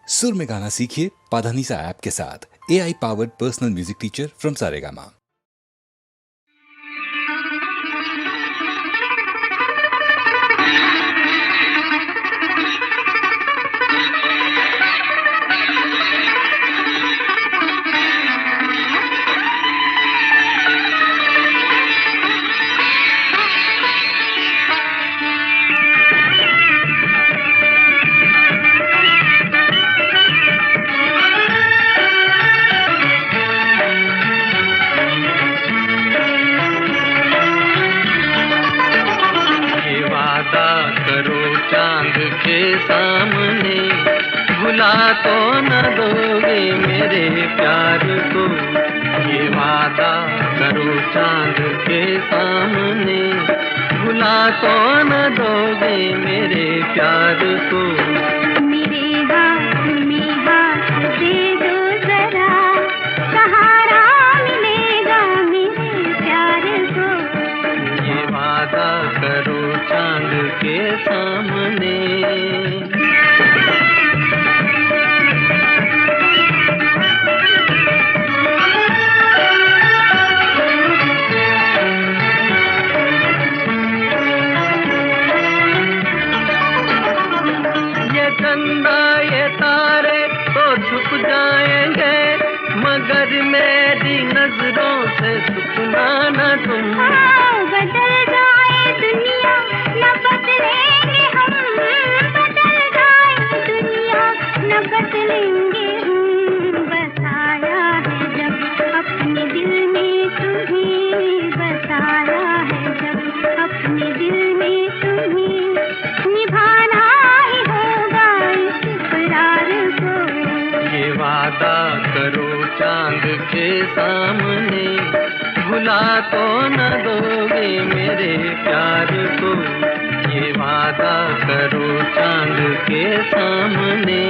सुर में गाना सीखिए पाधानीसा ऐप के साथ। AI powered personal music teacher from Saregama. के सामने भुला तो न दोगे मेरे प्यार को, ये वादा करो चांद के सामने भुला तो न दोगे मेरे प्यार को। मेरे हाथ में हाथ दे दो जरा, सहारा मिलेगा मेरे प्यार को। ये वादा करो चांद के सामने। ये चंदा ये तारे तो छुप जाएंगे, मगर मेरी नजरों से छुपना न तुम। बदल जाए दुनिया न बदलेंगे हम, बदल जाए दुनिया न बदलेंगे हम। बसाया है जब अपने दिल में तुम्हें, बसाया है जब अपने दिल में तुम्हें, निभाना ही होगा इस इकरार को। ये वादा करो चांद के सामने भुला तो न दोगे मेरे प्यार को। ये वादा करो चांद के सामने।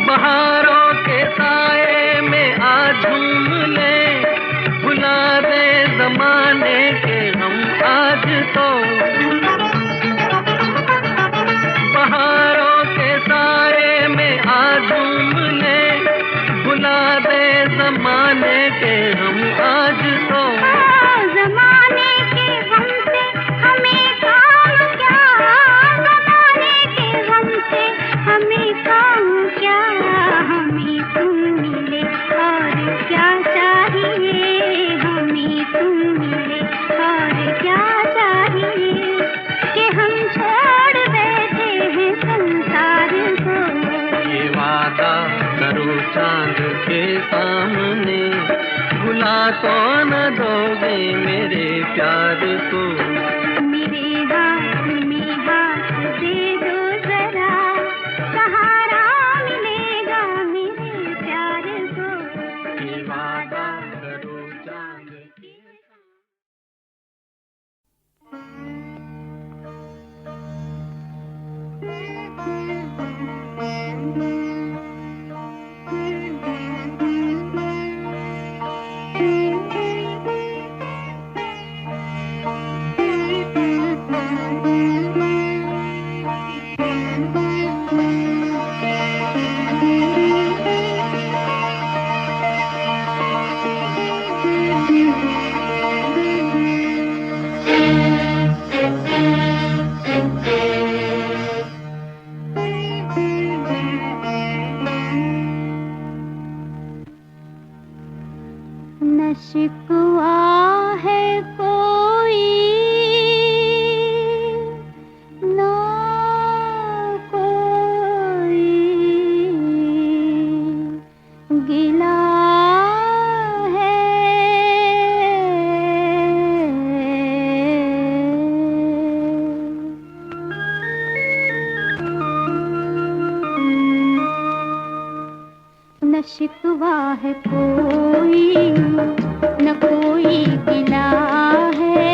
बहारों के साए में आज झूम ले, भुला दे जमाने के हम आज तो। बहारों के साए में आज झूम ले, भुला दे जमाने के हम आज तो। ज़माने के गम से हमें काम क्या, ज़माने के गम से हमें काम क्या। हमें तुम मिले और क्या चाहिए, हमें तुम मिले और क्या चाहिए, कि हम छोड़ बैठे हैं संसार को। ये वादा करो चांद के सामने भुला तो न दोगे मेरे प्यार को। मेरे हाथ में हाथ दे दो जरा, सहारा मिलेगा मेरे प्यार को। ये वादा करो चांद के। न शिकवा है कोई, ना कोई गिला है। न शिकवा है कोई, न कोई गिला है।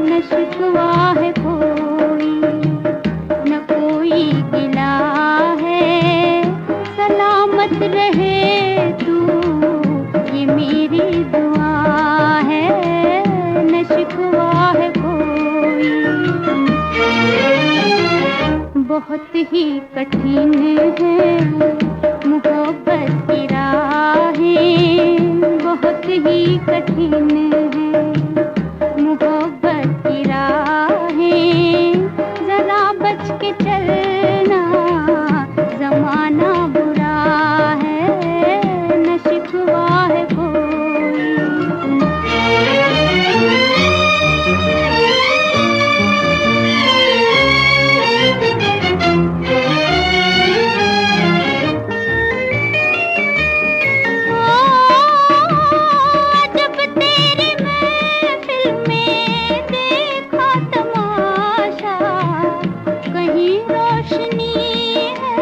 न शिकवा है कोई, न कोई गिला है। साथ रहे तू, ये मेरी दुआ है, न शिकवा है कोई। बहुत ही कठिन है मोहब्बत की राहें, बहुत ही कठिन है मोहब्बत की राहें। जरा बच के चलना, जमाना बुरा है, न शिकवा है कोई। जब तेरी महफिल में देखा तमाशा, कहीं रोशनी है,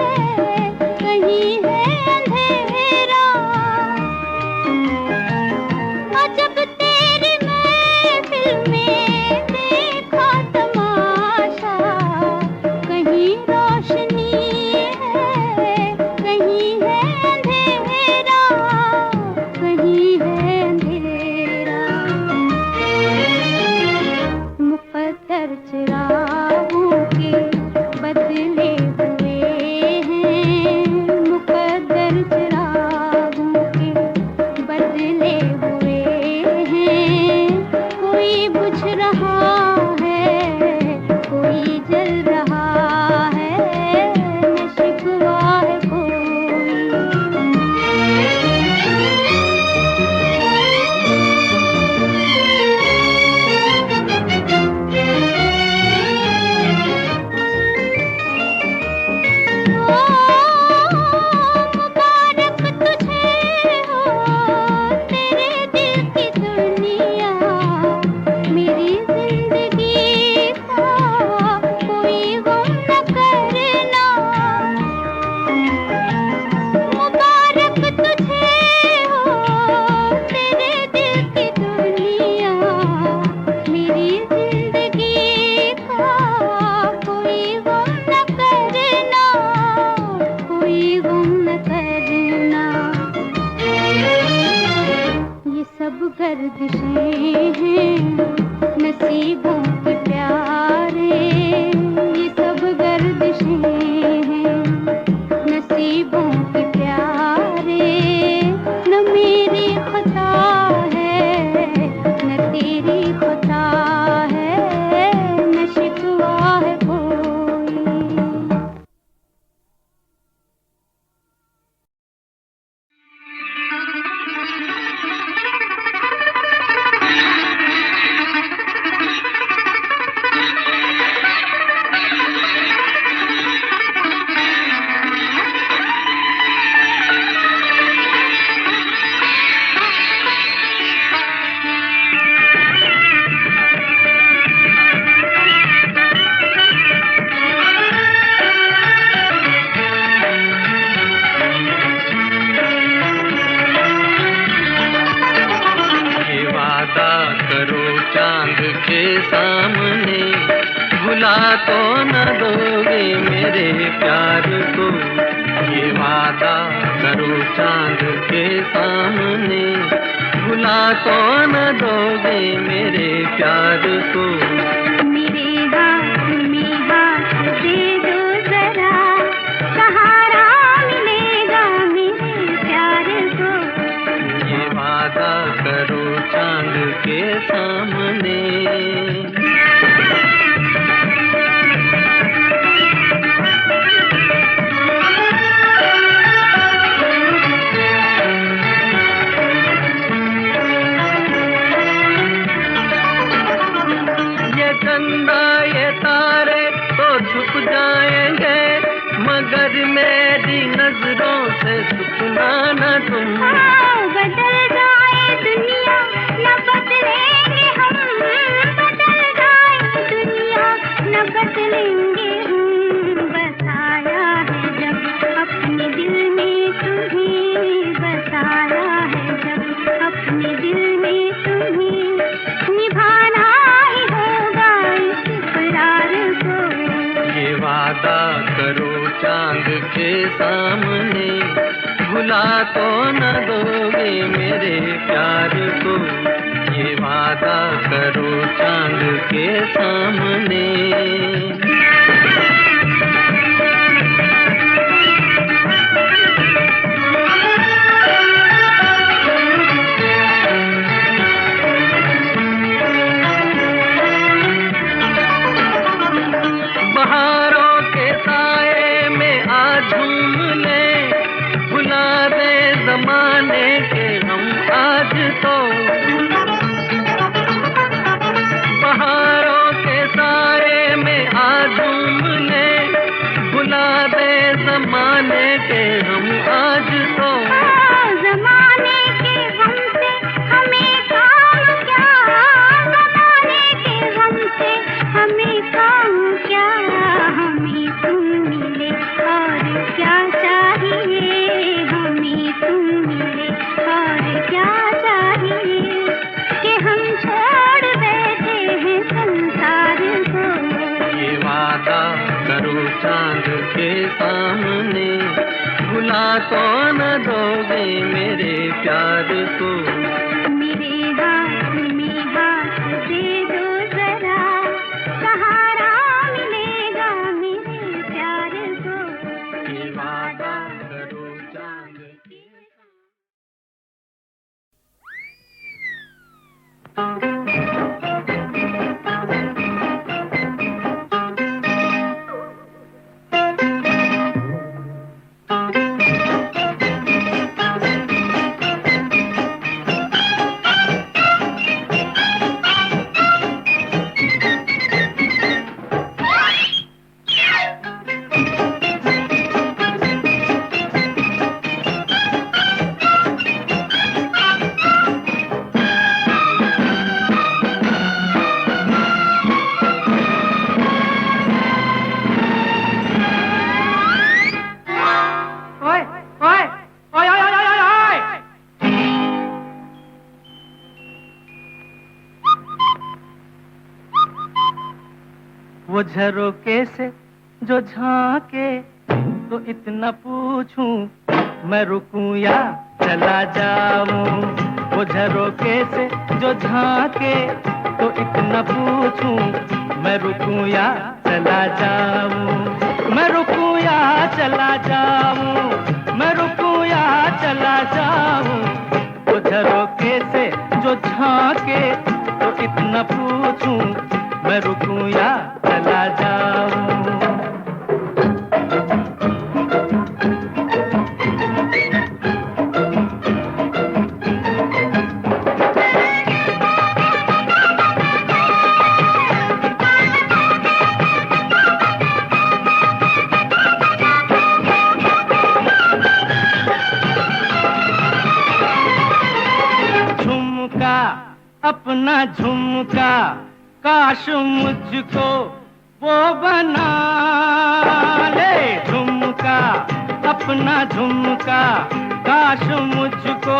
कहीं है अंधेरा। जब तेरी महफिल में देखा तमाशा, कहीं रोशनी है, कहीं है अंधेरा, कहीं है अंधेरा। मुक़द्दर चिरागों के बदले हुए हैं, मुक़द्दर चिरागों के बदले हुए हैं। कोई बुझ रहा है, कोई जल रहा है, न शिकवा है कोई। मुबारक तुझे हो तेरे दिल की दुनिया, मेरी जिंदगी का कोई गम न करना। मुबारक तुझे हो तेरे दिल की दुनिया, मेरी जिंदगी का कोई गम न करना, कोई गम न करना। ये सब गर्दिशें हैं नसीबों के प्यारे, ये सब गर्दिशें हैं नसीबों के प्यारे। न मेरी खता है, न तेरी खता है, न शिकवा है कोई। ये वादा करो चांद के सामने, भुला तो न दोगे मेरे प्यार को। ये वादा करो चांद के सामने, भुला तो न दोगे मेरे प्यार को। मेरे हाथ में हाथ दे दो जरा, सहारा मिलेगा मेरे प्यार को। ये वादा करो चांद के सामने। ये चंदा ये तारे तो छुप जाएंगे, मगर मेरी नजरों से छुपना न तुम। बदल जाए दुनिया न बदलेंगे हम, बदल जाए दुनिया न बदलेंगे हम। बसाया है जब अपने दिल में तुम्हें, बसाया है जब अपने दिल में तुम्हें, निभाना ही होगा इस इकरार को। ये वादा करो चांद के सामने, भुला तो न दोगे मेरे प्यार को, ये वादा करो चांद के सामने। बहारों के साए में आज झूम ले, भुला दे जमाने के हम आज तो। बहारों के साए में आज झूम ले, भुला दे जमाने के हम आज तो। जमाने के गम से हमें काम क्या, जमाने के गम से हमें काम क्या, हमें तुम मिले और क्या चाहिए, हमें तुम मिले और क्या चाहिए, कि हम छोड़ बैठे हैं संसार को। ये वादा करो चांद के सामने, भुला तो न दोगे मेरे प्यार को। मेरे हाथ में हाथ दे दो जरा, सहारा मिलेगा मेरे प्यार को। ये वादा करो चांद के। वो झरोके से जो झांके तो इतना पूछूं, मैं रुकूं या चला जाऊं। वो झरोके से जो झांके तो इतना पूछूं, मैं रुकूं या चला जाऊं। मैं रुकूं या चला जाऊं, मैं रुकूं या चला जाऊं। वो झरोके से जो झांके तो इतना पूछूं, मैं रुकूं या चला जाऊं। झुमका अपना झुमका काश मुझको वो बना ले। झुमका अपना झुमका काश मुझको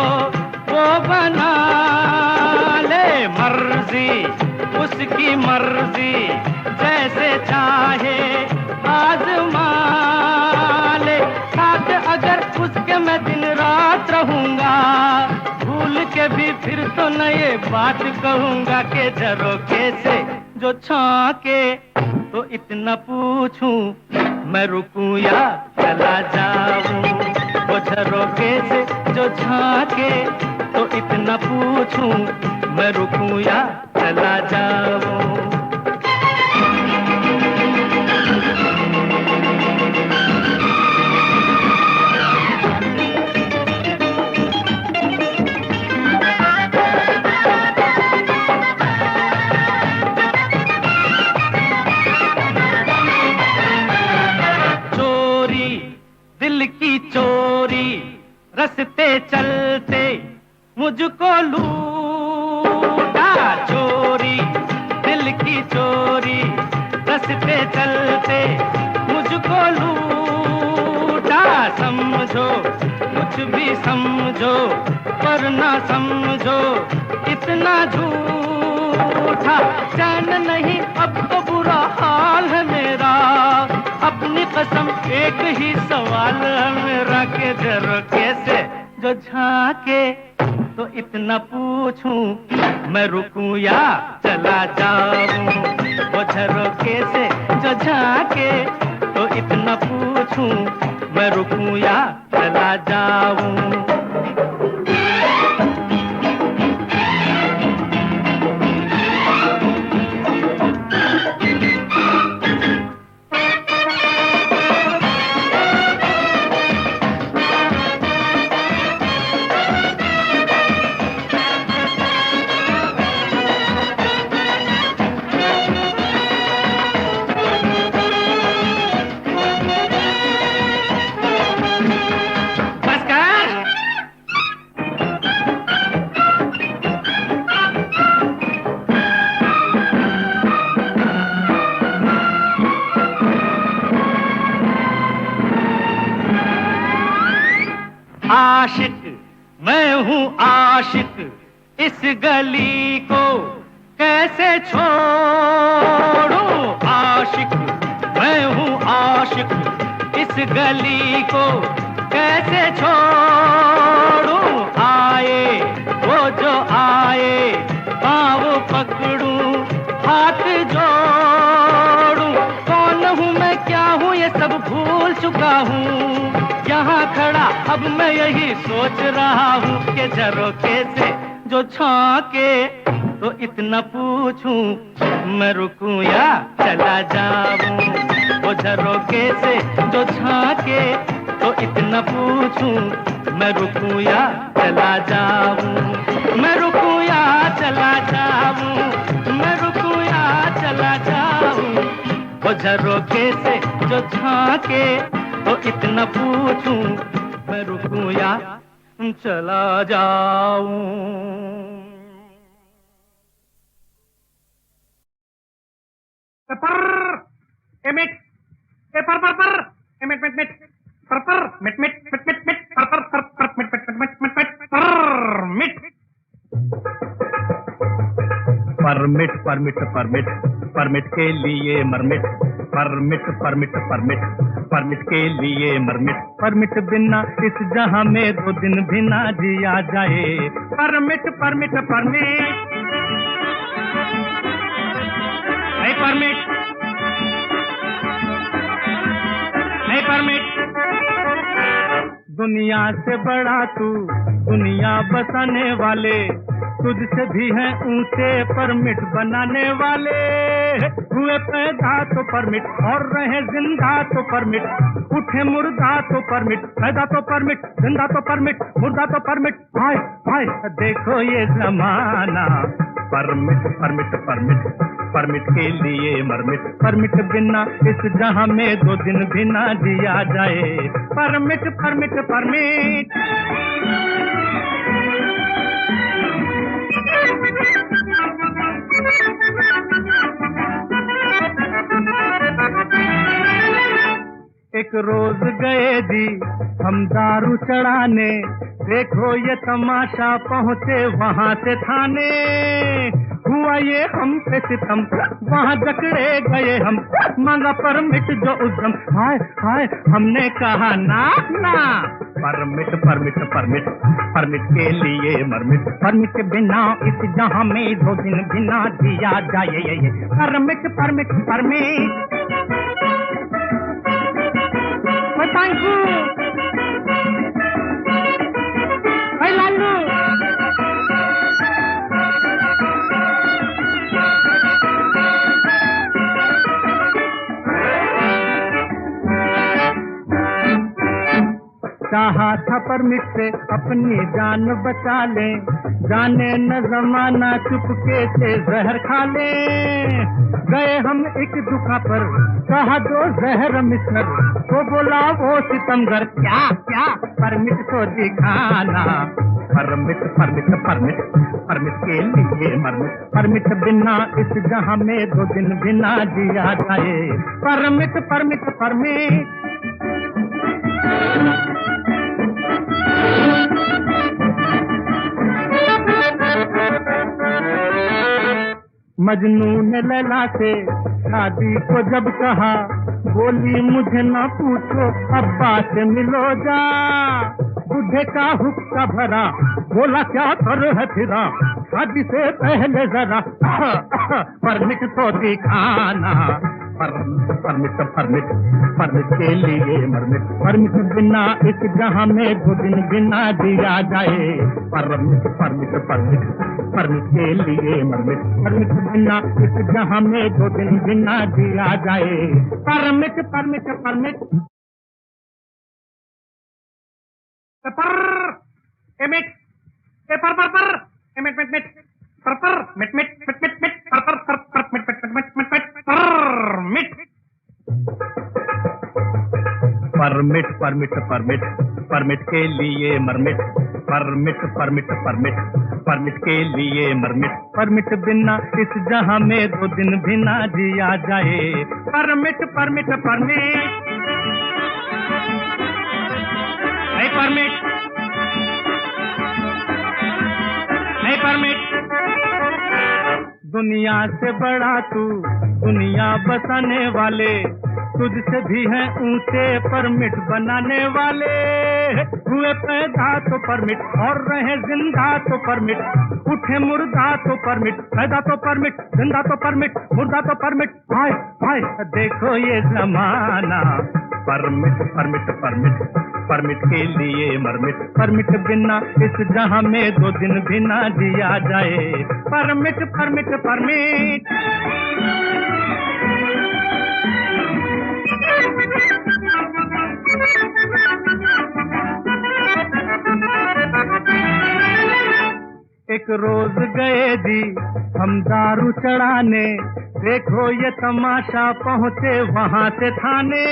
वो बना ले। मर्जी उसकी मर्जी जैसे चाहे आजमा ले। साथ अगर उसके मैं दिन रात रहूंगा, भूल के भी फिर तो न ये बात कहूंगा कि झरोके से जो झांके तो इतना पूछूं, मैं रुकूं या चला जाऊं। वो झरोके से जो झांके तो इतना पूछूं, मैं रुकूं या चला जाऊं। दिल की चोरी रस्ते चलते मुझको लूटा। चोरी दिल की चोरी रस्ते चलते मुझको लूटा। समझो कुछ भी समझो पर ना समझो इतना झूठा। चैन नहीं अब तो बुरा हाल है मेरा, अपनी कसम एक ही सवाल है मेरा कि झरोके जो झांके तो इतना पूछूं मैं रुकूं या चला जाऊं। वो झरोखे से जो झांके तो इतना पूछूं मैं रुकूं या चला जाऊं। आशिक मैं हूँ आशिक, इस गली को कैसे छोड़ूं। आशिक मैं हूँ आशिक, इस गली को कैसे छोड़ूं। आए वो जो आए पाँव पकड़ूं हाथ जोड़ूं। कौन हूँ मैं क्या हूँ ये सब भूल चुका हूँ। यहाँ खड़ा अब मैं यही सोच रहा हूँ कि झरोखे से जो झांके तो इतना पूछूं मैं रुकूं या चला जाऊं। वो झरोखे से जो झांके तो इतना पूछूं मैं रुकूं या चला जाऊं। मैं रुकूं या चला जाऊं, मैं रुकूं या चला जाऊं। वो झरोखे से जो झांके तो इतना पूछूं मैं रुकूं या चला जाऊं। पर एमिट पर पर पर एमिट मिट मिट पर पर मिट मिट मिट मिट मिट पर पर पर पर मिट मिट मिट मिट मिट पर मिट परमिट परमिट परमिट परमिट के लिए मरमिट परमिट परमिट परमिट परमिट के लिए मरमिट परमिट बिना इस जहां में 2 दिन भी ना जिया जाए। परमिट परमिट परमिट नहीं परमिट नहीं परमिट। दुनिया से बड़ा तू दुनिया बसाने वाले तुझसे भी हैं ऊंचे परमिट बनाने वाले। हुए पैदा तो परमिट और रहे जिंदा तो परमिट, उठे मुर्दा तो परमिट, पैदा तो परमिट, जिंदा तो परमिट, मुर्दा तो परमिट। हाय हाय देखो ये जमाना परमिट परमिट परमिट परमिट के लिए मरमिट परमिट बिना इस जहां में 2 दिन भी ना जिया जाए। परमिट परमिट परमिट एक रोज गए जी हम दारू चढ़ाने, देखो ये तमाशा पहुँचे वहाँ से थाने। हुआ ये हम पे सितम वहाँ जकड़े गए हम, मांगा परमिट जो उद्यम। हाय हाय हमने कहा ना ना। परमिट परमिट परमिट परमिट के लिए मरमिट परमिट बिना इस जहां में 2 दिन भी ना दिया जाए। Permit permit permit thank you Lalu. चाहा था परमिट से अपनी जान बचा ले, जाने न जमाना चुपके से जहर खा ले। गए हम एक दुकान पर कहा 2 जहर मिश्र, तो बोला वो सितमगर क्या क्या परमिट तो दिखाना। परमिट परमिट परमिट परमिट के लिए मरमिट परमिट बिना इस जहां में 2 दिन भी ना जिया जाए। परमिट परमिट परमिट मजनू ने लैला से शादी को जब कहा, बोली मुझे ना पूछो अब्बा से मिलो जा। बुझ बुढ़े का हुक्का भरा, बोला क्या कर है फिरा, शादी से पहले जरा परमिट तो दिखाना। परमिट परमिट परमिट के लिए मरमिट, परमिट बिना इस जहां में 2 दिन बिना दिया जाए। परमिट परमिट परमिट परमिट के लिए मरमिट, परमिट बिना इस जहां में 2 दिन बिना दिया जाए। परमिट परमिट परमिट पर एमिट पर एमिट मिट मिट पर मिट मिट मिट मिट मिट पर मिट मिट मिट मिट मिट permit permit permit permit permit के लिए मरमिट, परमिट परमिट परमिट परमिट के लिए मरमिट, परमिट बिना इस जहां में 2 दिन बिना जिया जाए। परमिट परमिट परमिट नहीं परमिट नहीं परमिट। दुनिया से बड़ा तू दुनिया बसाने वाले, तुझसे भी है ऊंचे परमिट बनाने वाले। हुए पैदा तो परमिट और रहे जिंदा तो परमिट, उठे मुर्दा तो परमिट, पैदा तो परमिट, जिंदा तो परमिट, मुर्दा तो परमिट। हाय हाय देखो ये जमाना, परमिट परमिट परमिट परमिट के लिए मरमिट, परमिट बिना इस जहां में 2 दिन बिना जिया जाए। परमिट परमिट परमिट एक रोज गए जी हम दारू चढ़ाने, देखो ये तमाशा पहुँचे वहाँ से थाने।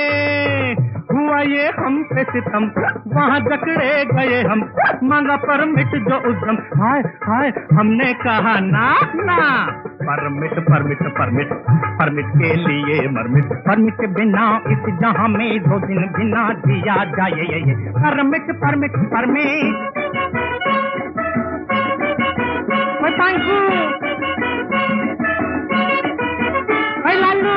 हुआ ये हम पे सितम, वहाँ जकड़े गए हम, मांगा परमिट जो उद्यम, हाय हाय हमने कहा ना ना। परमिट परमिट परमिट परमिट के लिए मरमिट, परमिट बिना इस जहां में 2 दिन बिना दिया जाए। परमिट परमिट परमिट बताइए लालू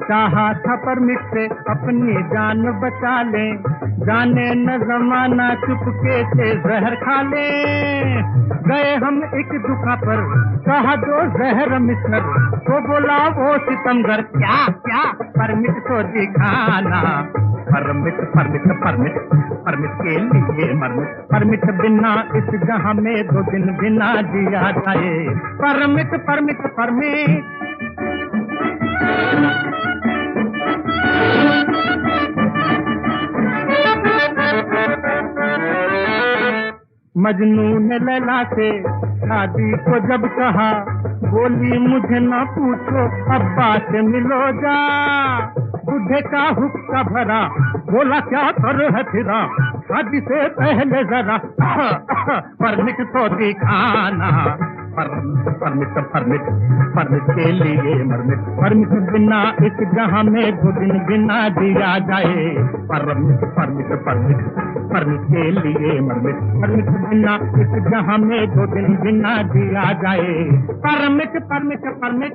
चाहा था परमिट से अपनी जान बचा ले, जाने न जमाना चुपके से जहर खा ले। गए हम एक दुकान पर, कहा दो जहर मिस्टर, तो बोला वो सितमगर क्या क्या परमिट तो दिखाना। परमिट परमिट परमिट परमिट के लिए मरमिट, परमिट बिना इस जहां में 2 दिन बिना जिया जाए। परमिट परमिट परमिट मजनू ने लैला से शादी को जब कहा, बोली मुझे ना पूछो अब्बा से मिलो जा। बुढ़े का हुक्का भरा, बोला क्या कर है फिरा, शादी से पहले जरा परमिट तो दिखाना। परमिट परमिट परमिट के लिए मरमिट, परमिट बिना इस जहां में 2 दिन बिना दिया जाए। परमिट परमिट परमिट परमिट के लिए मरमिट, परमिट बिना इस जहां में 2 दिन बिना दिया जाए। Permit permit permit